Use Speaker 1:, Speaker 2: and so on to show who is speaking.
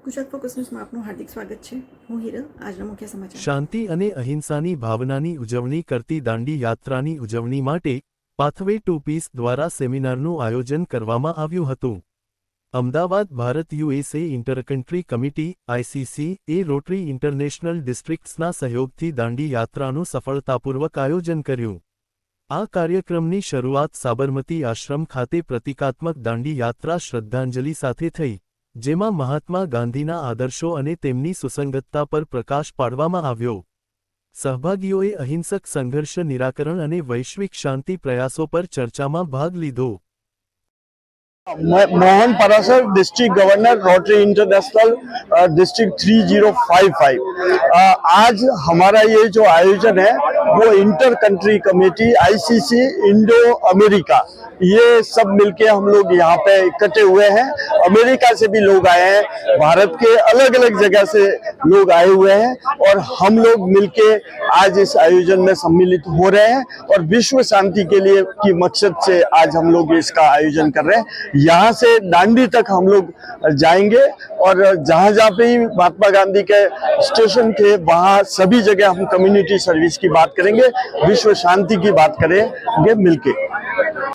Speaker 1: Gujarat focus ન્યૂઝમાં આપનું હાર્દિક સ્વાગત છે. હું હિરલ. આજના મુખ્ય સમાચાર.
Speaker 2: શાંતિ અને અહિંસાની ભાવનાની ઉજવણી કરતી દાંડી યાત્રાની ઉજવણી માટે પાથવે ટુ પીસ દ્વારા સેમિનારનું આયોજન કરવામાં આવ્યું હતું. Ahmedabad Bharat USA intercountry committee ICC એ રોટરી ઇન્ટરનેશનલ ડિસ્ટ્રિક્ટ્સના સહયોગથી દાંડી યાત્રાનું સફળતાપૂર્વક આયોજન કર્યું. આ કાર્યક્રમની શરૂઆત સાબરમતી આશ્રમ ખાતે પ્રતિકાત્મક દાંડી યાત્રા શ્રદ્ધાંજલિ સાથે થઈ, જેમાં મહાત્મા ગાંધીના આદર્શો અને તેમની સુસંગતતા પર પ્રકાશ પાડવામાં આવ્યો. સહભાગીઓએ અહિંસક સંઘર્ષ નિરાકરણ અને વૈશ્વિક શાંતિ પ્રયાસો પર ચર્ચામાં ભાગ લીધો.
Speaker 3: Mohan Parashar, district governor, rotary international district 3055। आज हमारा ये जो आयोजन है वो inter country committee ICC Indo America, ये सब मिलके हम लोग यहाँ पे इकट्ठे हुए हैं. अमेरिका से भी लोग आए हैं, भारत के अलग अलग जगह से लोग आए हुए हैं और हम लोग मिलके आज इस आयोजन में सम्मिलित हो रहे हैं और विश्व शांति के लिए की मकसद से आज हम लोग इसका आयोजन कर रहे हैं. यहाँ से दांडी तक हम लोग जाएंगे और जहाँ जहाँ पे महात्मा गांधी के स्टेशन थे वहाँ सभी जगह हम कम्युनिटी सर्विस की बात करेंगे, विश्व शांति की बात करेंगे मिलके.